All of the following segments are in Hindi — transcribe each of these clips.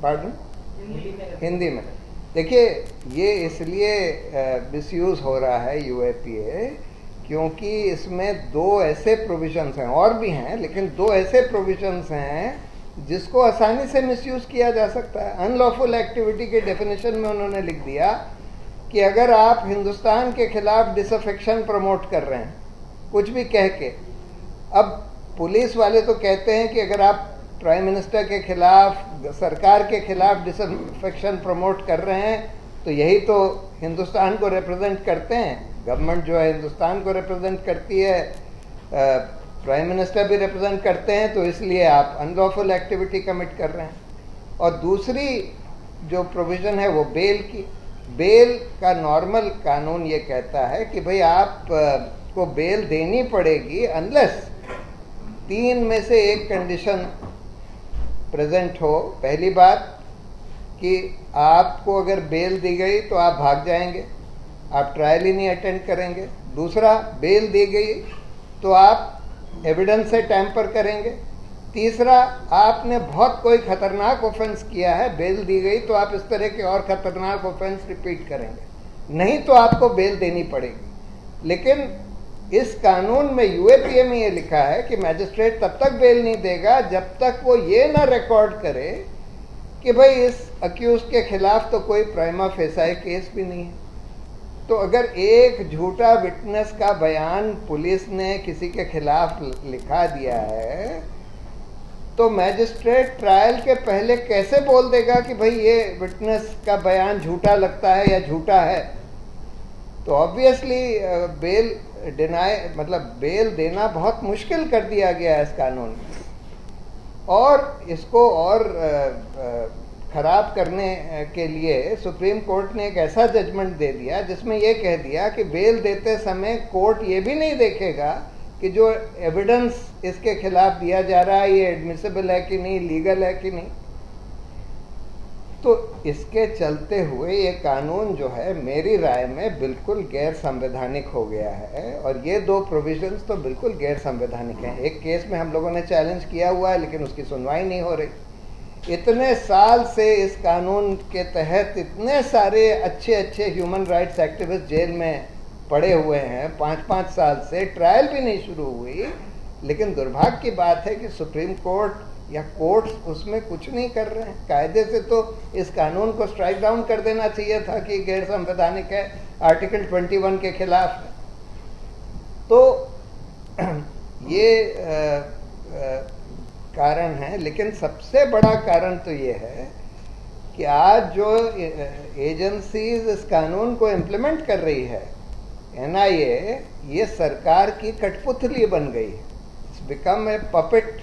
पार्डन, हिंदी में। देखिए, ये इसलिए मिसयूज हो रहा है यूएपीए क्योंकि इसमें दो ऐसे प्रोविजंस हैं, और भी हैं, लेकिन दो ऐसे प्रोविजंस हैं जिसको आसानी से मिसयूज किया जा सकता है। अनलॉफुल एक्टिविटी के डेफिनेशन में उन्होंने लिख दिया कि अगर आप हिंदुस्तान के खिलाफ डिसअफेक्शन प्रमोट कर रहे हैं कुछ भी कह के, अब पुलिस वाले तो कहते हैं कि अगर आप प्राइम मिनिस्टर के खिलाफ, सरकार के खिलाफ डिसअफेक्शन प्रमोट कर रहे हैं तो यही तो हिंदुस्तान को रिप्रेजेंट करते हैं, गवर्नमेंट जो है हिंदुस्तान को रिप्रेजेंट करती है, प्राइम मिनिस्टर भी रिप्रेजेंट करते हैं, तो इसलिए आप अनलॉफुल एक्टिविटी कमिट कर रहे हैं। और दूसरी जो प्रोविज़न है वो बेल की। बेल का नॉर्मल कानून ये कहता है कि भाई आप को बेल देनी पड़ेगी अनलेस 3 में से एक कंडीशन प्रेजेंट हो। पहली बात कि आपको अगर बेल दी गई तो आप भाग जाएंगे, आप ट्रायल ही नहीं अटेंड करेंगे। दूसरा, बेल दी गई तो आप एविडेंस से टैंपर करेंगे। तीसरा, आपने बहुत कोई खतरनाक ऑफेंस किया है, बेल दी गई तो आप इस तरह के और खतरनाक ऑफेंस रिपीट करेंगे, नहीं तो आपको बेल देनी पड़ेगी। लेकिन इस कानून में, यूएपीए में ये लिखा है कि मैजिस्ट्रेट तब तक बेल नहीं देगा जब तक वो ये ना रिकॉर्ड करे कि भाई इस अक्यूज के खिलाफ तो कोई प्राइमा फेसाई केस भी नहीं है। तो अगर एक झूठा विटनेस का बयान पुलिस ने किसी के खिलाफ लिखा दिया है तो मैजिस्ट्रेट ट्रायल के पहले कैसे बोल देगा कि भाई ये विटनेस का बयान झूठा लगता है या झूठा है? तो ऑब्वियसली बेल बेल देना बहुत मुश्किल कर दिया गया है इस कानून में। और इसको और खराब करने के लिए सुप्रीम कोर्ट ने एक ऐसा जजमेंट दे दिया जिसमें यह कह दिया कि बेल देते समय कोर्ट ये भी नहीं देखेगा कि जो एविडेंस इसके खिलाफ दिया जा रहा है ये एडमिसिबल है कि नहीं, लीगल है कि नहीं। तो इसके चलते हुए ये कानून जो है मेरी राय में बिल्कुल गैर संवैधानिक हो गया है। और ये दो प्रोविजंस तो बिल्कुल गैर संवैधानिक हैं। एक केस में हम लोगों ने चैलेंज किया हुआ है लेकिन उसकी सुनवाई नहीं हो रही। इतने साल से इस कानून के तहत इतने सारे अच्छे अच्छे ह्यूमन राइट्स एक्टिविस्ट जेल में पड़े हुए हैं, 5-5 साल से ट्रायल भी नहीं शुरू हुई। लेकिन दुर्भाग्य की बात है कि सुप्रीम कोर्ट या कोर्ट्स उसमें कुछ नहीं कर रहे हैं। कायदे से तो इस कानून को स्ट्राइक डाउन कर देना चाहिए था कि गैर संवैधानिक है, आर्टिकल 21 के खिलाफ है। तो ये कारण है। लेकिन सबसे बड़ा कारण तो ये है कि आज जो एजेंसीज इस कानून को इम्प्लीमेंट कर रही है, एनआईए, ये सरकार की कठपुतली बन गई है। It's become a puppet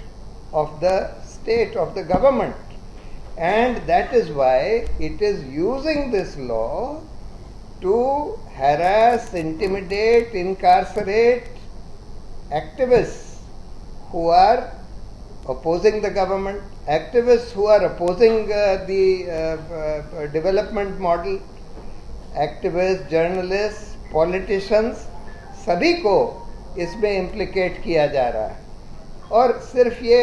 of the state, of the government, and that is why it is using this law to harass, intimidate, incarcerate activists who are opposing the government, activists who are opposing the development model, activists, journalists, politicians, सभी को इसमें इम्प्लिकेट किया जा रहा है। और सिर्फ ये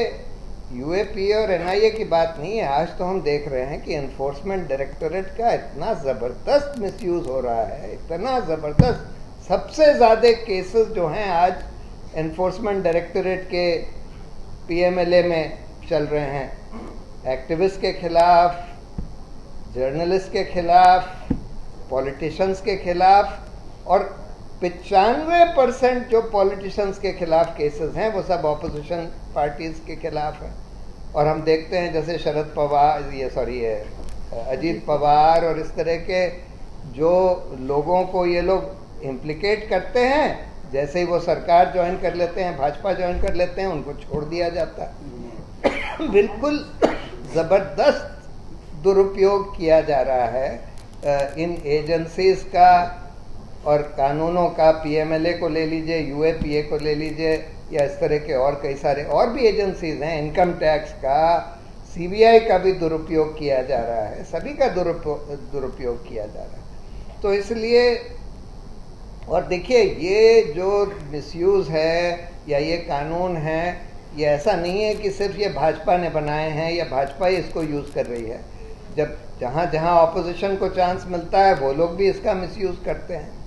यूएपीए और एनआईए की बात नहीं है। आज तो हम देख रहे हैं कि एनफोर्समेंट डायरेक्टोरेट का इतना ज़बरदस्त मिसयूज़ हो रहा है, इतना ज़बरदस्त। सबसे ज़्यादा केसेस जो हैं आज एनफोर्समेंट डायरेक्टोरेट के पीएमएलए में चल रहे हैं। एक्टिविस्ट के खिलाफ, जर्नलिस्ट के खिलाफ, पॉलिटिशियंस के खिलाफ। और 95% जो पॉलिटिशियंस के खिलाफ केसेस हैं वो सब ऑपोजिशन पार्टीज के खिलाफ हैं। और हम देखते हैं जैसे शरद पवार, अजीत पवार और इस तरह के जो लोगों को ये लोग इम्प्लिकेट करते हैं, जैसे ही वो सरकार ज्वाइन कर लेते हैं, भाजपा ज्वाइन कर लेते हैं, उनको छोड़ दिया जाता है। बिल्कुल ज़बरदस्त दुरुपयोग किया जा रहा है इन एजेंसीज का और कानूनों का। पीएमएलए को ले लीजिए, यूएपीए को ले लीजिए, या इस तरह के और कई सारे और भी एजेंसीज हैं। इनकम टैक्स का, सीबीआई का भी दुरुपयोग किया जा रहा है, सभी का दुरुपयोग किया जा रहा है। तो इसलिए, और देखिए ये जो मिसयूज़ है या ये कानून है, ये ऐसा नहीं है कि सिर्फ ये भाजपा ने बनाए हैं या भाजपा ही इसको यूज़ कर रही है। जब जहाँ जहाँ ऑपोजिशन को चांस मिलता है वो लोग भी इसका मिसयूज करते हैं।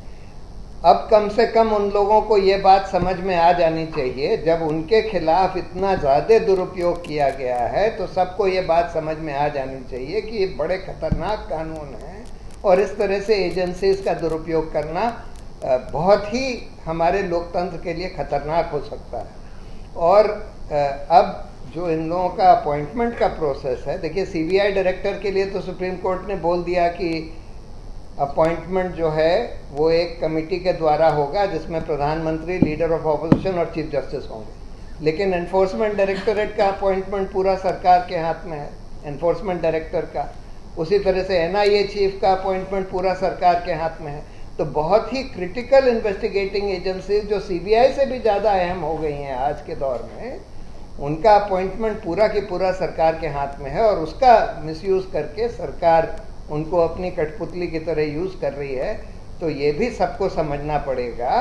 अब कम से कम उन लोगों को ये बात समझ में आ जानी चाहिए, जब उनके खिलाफ इतना ज़्यादा दुरुपयोग किया गया है तो सबको ये बात समझ में आ जानी चाहिए कि ये बड़े खतरनाक कानून हैं और इस तरह से एजेंसीज का दुरुपयोग करना बहुत ही हमारे लोकतंत्र के लिए खतरनाक हो सकता है। और अब जो इन लोगों का अपॉइंटमेंट का प्रोसेस है, देखिए सीबीआई डायरेक्टर के लिए तो सुप्रीम कोर्ट ने बोल दिया कि अपॉइंटमेंट जो है वो एक कमेटी के द्वारा होगा जिसमें प्रधानमंत्री, लीडर ऑफ ऑपोजिशन और चीफ जस्टिस होंगे। लेकिन एनफोर्समेंट डायरेक्टरेट का अपॉइंटमेंट पूरा सरकार के हाथ में है, एनफोर्समेंट डायरेक्टर का। उसी तरह से एनआईए चीफ का अपॉइंटमेंट पूरा सरकार के हाथ में है। तो बहुत ही क्रिटिकल इन्वेस्टिगेटिंग एजेंसी जो सीबीआई से भी ज़्यादा अहम हो गई हैं आज के दौर में, उनका अपॉइंटमेंट पूरा की पूरा सरकार के हाथ में है और उसका मिसयूज करके सरकार उनको अपनी कठपुतली की तरह यूज़ कर रही है। तो ये भी सबको समझना पड़ेगा